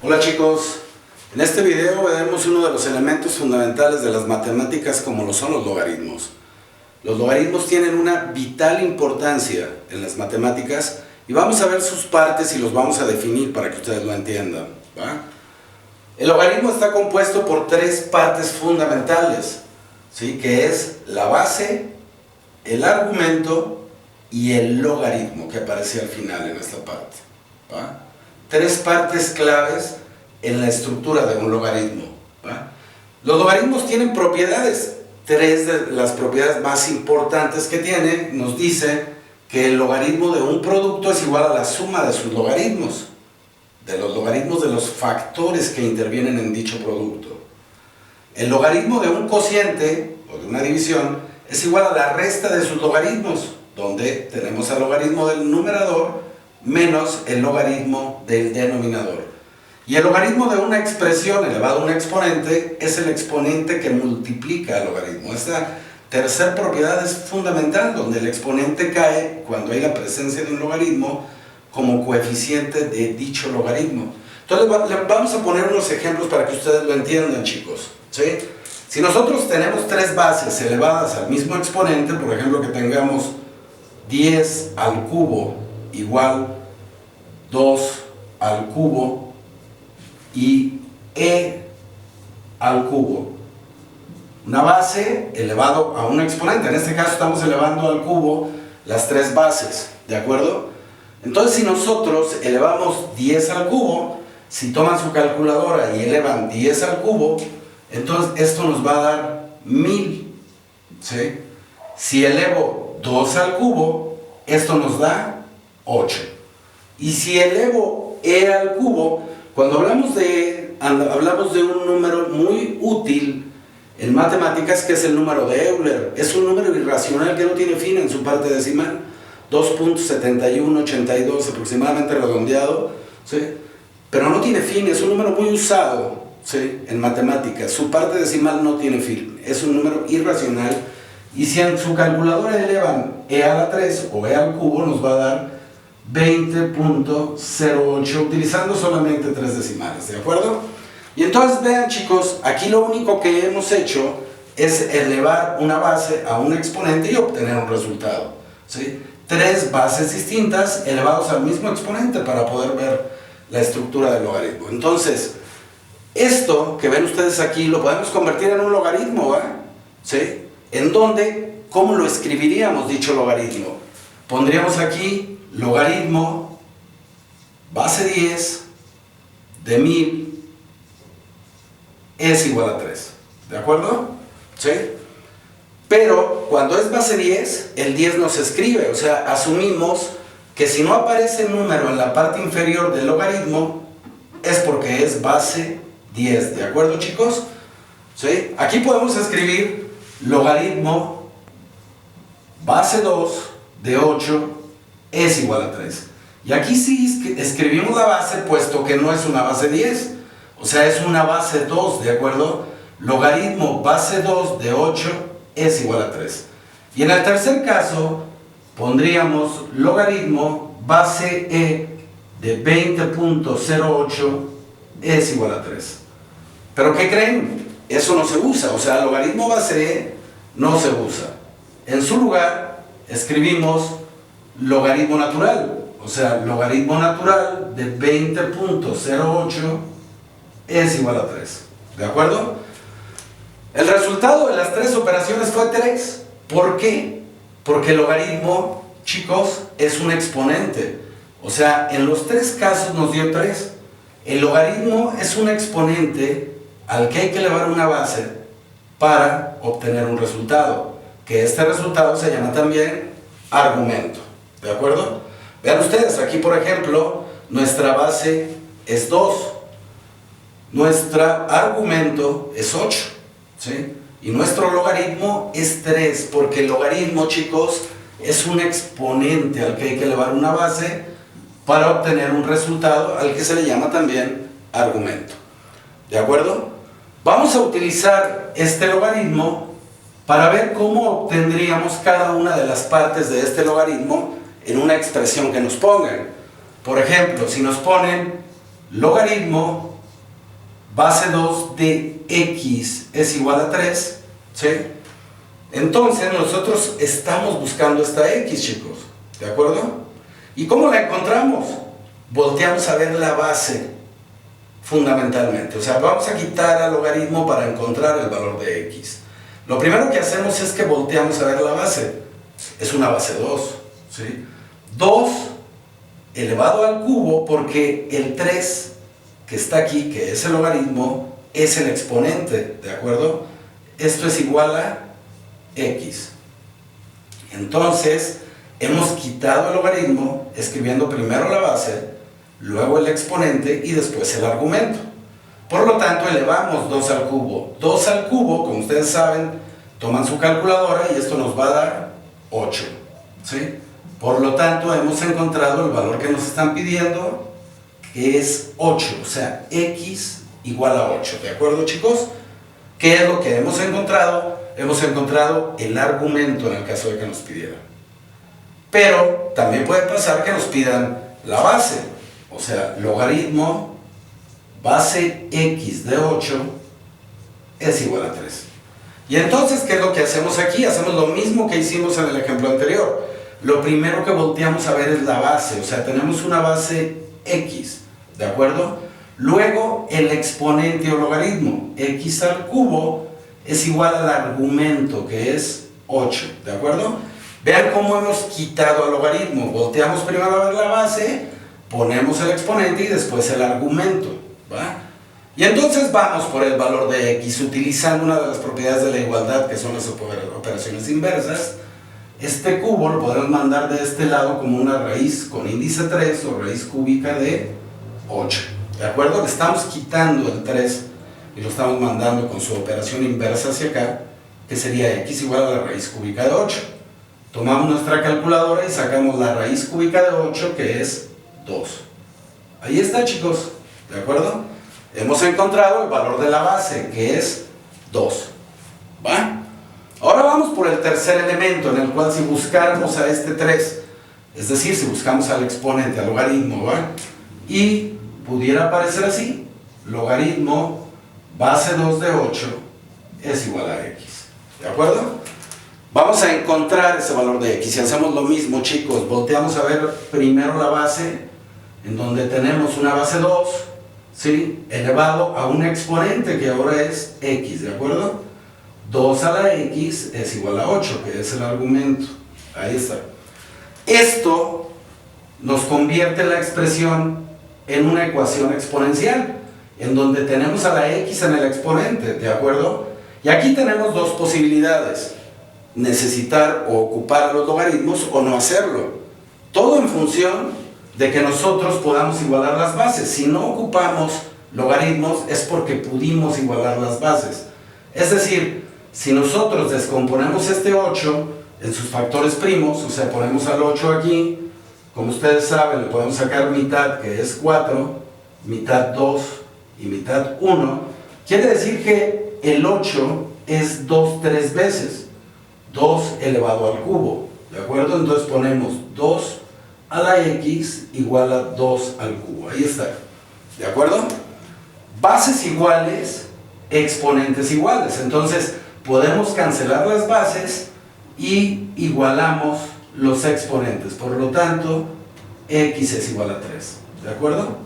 Hola chicos, en este video veremos uno de los elementos fundamentales de las matemáticas como lo son los logaritmos. Los logaritmos tienen una vital importancia en las matemáticas y vamos a ver sus partes y los vamos a definir para que ustedes lo entiendan, ¿va? El logaritmo está compuesto por tres partes fundamentales, ¿sí? Que es la base, el argumento y el logaritmo que aparece al final en esta parte, ¿va? Tres partes claves en la estructura de un logaritmo, ¿va? Los logaritmos tienen propiedades. Tres de las propiedades más importantes que tiene nos dice que el logaritmo de un producto es igual a la suma de sus logaritmos, de los logaritmos de los factores que intervienen en dicho producto. El logaritmo de un cociente o de una división es igual a la resta de sus logaritmos, donde tenemos el logaritmo del numerador menos el logaritmo del denominador. Y el logaritmo de una expresión elevado a un exponente es el exponente que multiplica el logaritmo. Esta tercera propiedad es fundamental, donde el exponente cae cuando hay la presencia de un logaritmo como coeficiente de dicho logaritmo. Entonces vamos a poner unos ejemplos para que ustedes lo entiendan, chicos, ¿sí? Si nosotros tenemos tres bases elevadas al mismo exponente, por ejemplo que tengamos 10 al cubo igual 2 al cubo y e al cubo, una base elevado a un exponente. En este caso estamos elevando al cubo las tres bases, ¿de acuerdo? Entonces si nosotros elevamos 10 al cubo, si toman su calculadora y elevan 10 al cubo, entonces esto nos va a dar 1000, ¿sí? Si elevo 2 al cubo, esto nos da 8. Y si elevo e al cubo, cuando hablamos de un número muy útil en matemáticas, que es el número de Euler. Es un número irracional que no tiene fin en su parte decimal, 2.7182 aproximadamente redondeado, ¿sí? Pero no tiene fin, es un número muy usado, ¿sí? En matemáticas. Su parte decimal no tiene fin, es un número irracional. Y si en su calculadora elevan e a la 3 o e al cubo, nos va a dar 20.08 utilizando solamente tres decimales, ¿de acuerdo? Y entonces vean, chicos, aquí lo único que hemos hecho es elevar una base a un exponente y obtener un resultado, ¿sí? Tres bases distintas elevados al mismo exponente para poder ver la estructura del logaritmo. Entonces, esto que ven ustedes aquí lo podemos convertir en un logaritmo, ¿va? ¿Sí? ¿En dónde? ¿Cómo lo escribiríamos dicho logaritmo? Pondríamos aquí logaritmo base 10 de 1000 es igual a 3, ¿de acuerdo? ¿Sí? Pero cuando es base 10, el 10 no se escribe, o sea, asumimos que si no aparece el número en la parte inferior del logaritmo es porque es base 10, ¿de acuerdo, chicos? ¿Sí? Aquí podemos escribir logaritmo base 2 de 8 es igual a 3. Y aquí sí escribimos la base, puesto que no es una base 10, o sea, es una base 2, ¿de acuerdo? Logaritmo base 2 de 8 es igual a 3. Y en el tercer caso, pondríamos logaritmo base e de 20.08 es igual a 3. ¿Pero qué creen? Eso no se usa, o sea, logaritmo base e no se usa. En su lugar, escribimos logaritmo natural, o sea, logaritmo natural de 20.08 es igual a 3, ¿de acuerdo? El resultado de las tres operaciones fue 3. ¿Por qué? Porque el logaritmo, chicos, es un exponente, o sea, en los tres casos nos dio 3. El logaritmo es un exponente al que hay que elevar una base para obtener un resultado, que este resultado se llama también argumento, ¿de acuerdo? Vean ustedes, aquí por ejemplo, nuestra base es 2, nuestro argumento es 8, ¿sí? Y nuestro logaritmo es 3, porque el logaritmo, chicos, es un exponente al que hay que elevar una base para obtener un resultado al que se le llama también argumento, ¿de acuerdo? Vamos a utilizar este logaritmo para ver cómo obtendríamos cada una de las partes de este logaritmo en una expresión que nos pongan. Por ejemplo, si nos ponen logaritmo base 2 de x es igual a 3, ¿sí? Entonces nosotros estamos buscando esta x, chicos, ¿de acuerdo? ¿Y cómo la encontramos? Volteamos a ver la base, fundamentalmente. O sea, vamos a quitar al logaritmo para encontrar el valor de x. Lo primero que hacemos es que volteamos a ver la base. Es una base 2, ¿sí? 2 elevado al cubo, porque el 3 que está aquí, que es el logaritmo, es el exponente, ¿de acuerdo? Esto es igual a x. Entonces, hemos quitado el logaritmo escribiendo primero la base, luego el exponente y después el argumento. Por lo tanto, elevamos 2 al cubo. 2 al cubo, como ustedes saben, toman su calculadora y esto nos va a dar 8, ¿sí? Por lo tanto, hemos encontrado el valor que nos están pidiendo, que es 8, o sea, x igual a 8, ¿de acuerdo, chicos? ¿Qué es lo que hemos encontrado? Hemos encontrado el argumento en el caso de que nos pidieran. Pero también puede pasar que nos pidan la base, o sea, logaritmo base x de 8 es igual a 3. Y entonces, ¿qué es lo que hacemos aquí? Hacemos lo mismo que hicimos en el ejemplo anterior. Lo primero que volteamos a ver es la base, o sea, tenemos una base x, ¿de acuerdo? Luego, el exponente o logaritmo, x al cubo, es igual al argumento, que es 8, ¿de acuerdo? Vean cómo hemos quitado el logaritmo. Volteamos primero a ver la base, ponemos el exponente y después el argumento, ¿va? Y entonces vamos por el valor de x utilizando una de las propiedades de la igualdad, que son las operaciones inversas. Este cubo lo podemos mandar de este lado como una raíz con índice 3 o raíz cúbica de 8, ¿de acuerdo? Le estamos quitando el 3 y lo estamos mandando con su operación inversa hacia acá, que sería x igual a la raíz cúbica de 8. Tomamos nuestra calculadora y sacamos la raíz cúbica de 8, que es 2. Ahí está, chicos, ¿de acuerdo? Hemos encontrado el valor de la base, que es 2. ¿Va? Ahora vamos por el tercer elemento, en el cual si buscáramos a este 3, es decir, si buscamos al exponente, al logaritmo, ¿va? Y pudiera aparecer así, logaritmo base 2 de 8 es igual a x, ¿de acuerdo? Vamos a encontrar ese valor de x y hacemos lo mismo, chicos. Volteamos a ver primero la base, en donde tenemos una base 2, ¿sí? Elevado a un exponente que ahora es x, ¿de acuerdo? 2 a la x es igual a 8, que es el argumento. Ahí está. Esto nos convierte la expresión en una ecuación exponencial, en donde tenemos a la x en el exponente, ¿de acuerdo? Y aquí tenemos dos posibilidades: necesitar o ocupar los logaritmos o no hacerlo. Todo en función de que nosotros podamos igualar las bases. Si no ocupamos logaritmos es porque pudimos igualar las bases. Es decir, si nosotros descomponemos este 8 en sus factores primos, o sea, ponemos al 8 aquí, como ustedes saben, le podemos sacar mitad, que es 4, mitad 2 y mitad 1, quiere decir que el 8 es 2 tres veces. 2 elevado al cubo, ¿de acuerdo? Entonces ponemos 2 a la x igual a 2 al cubo, ahí está, ¿de acuerdo? Bases iguales, exponentes iguales, entonces podemos cancelar las bases y igualamos los exponentes, por lo tanto, x es igual a 3, ¿de acuerdo?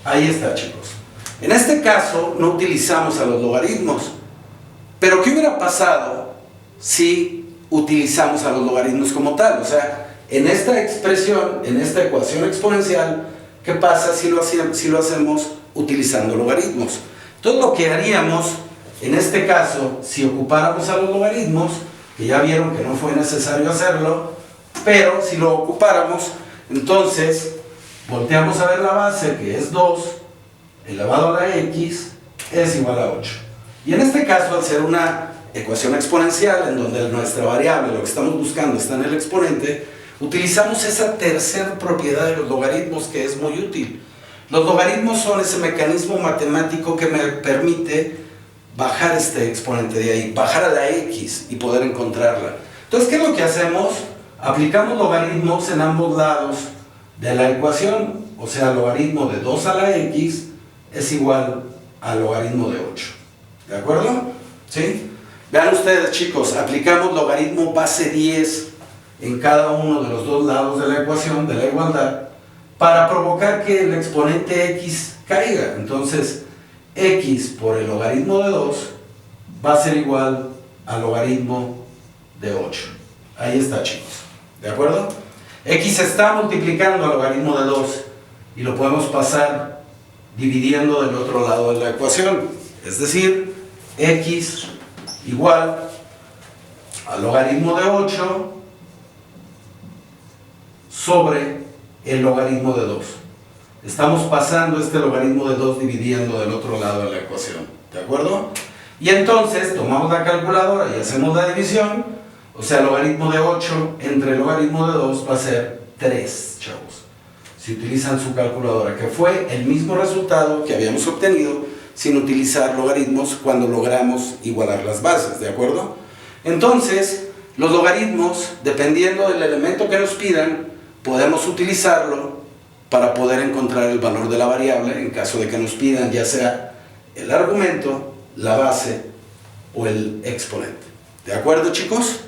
Ahí está, chicos. En este caso no utilizamos a los logaritmos, pero ¿qué hubiera pasado si utilizamos a los logaritmos como tal? O sea, en esta expresión, en esta ecuación exponencial, ¿qué pasa si lo hacemos utilizando logaritmos? Entonces lo que haríamos, en este caso, si ocupáramos a los logaritmos, que ya vieron que no fue necesario hacerlo, pero si lo ocupáramos, entonces volteamos a ver la base, que es 2, elevado a la x, es igual a 8. Y en este caso, al ser una ecuación exponencial, en donde nuestra variable, lo que estamos buscando, está en el exponente, utilizamos esa tercera propiedad de los logaritmos, que es muy útil. Los logaritmos son ese mecanismo matemático que me permite bajar este exponente de ahí, bajar a la x y poder encontrarla. Entonces, ¿qué es lo que hacemos? Aplicamos logaritmos en ambos lados de la ecuación. o sea, logaritmo de 2 a la x, es igual al logaritmo de 8. ¿De acuerdo? ¿Sí? Vean ustedes, chicos, aplicamos logaritmo base 10 en cada uno de los dos lados de la ecuación, de la igualdad, para provocar que el exponente x caiga. Entonces, x por el logaritmo de 2 va a ser igual al logaritmo de 8. Ahí está, chicos. ¿De acuerdo? X está multiplicando al logaritmo de 2 y lo podemos pasar dividiendo del otro lado de la ecuación. Es decir, x igual al logaritmo de 8 sobre el logaritmo de 2. Estamos pasando este logaritmo de 2 dividiendo del otro lado de la ecuación. ¿De acuerdo? Y entonces tomamos la calculadora y hacemos la división. O sea, el logaritmo de 8 entre el logaritmo de 2 va a ser 3, chavos. Si utilizan su calculadora, que fue el mismo resultado que habíamos obtenido sin utilizar logaritmos cuando logramos igualar las bases, ¿de acuerdo? Entonces, los logaritmos, dependiendo del elemento que nos pidan, podemos utilizarlo para poder encontrar el valor de la variable en caso de que nos pidan ya sea el argumento, la base o el exponente. ¿De acuerdo, chicos?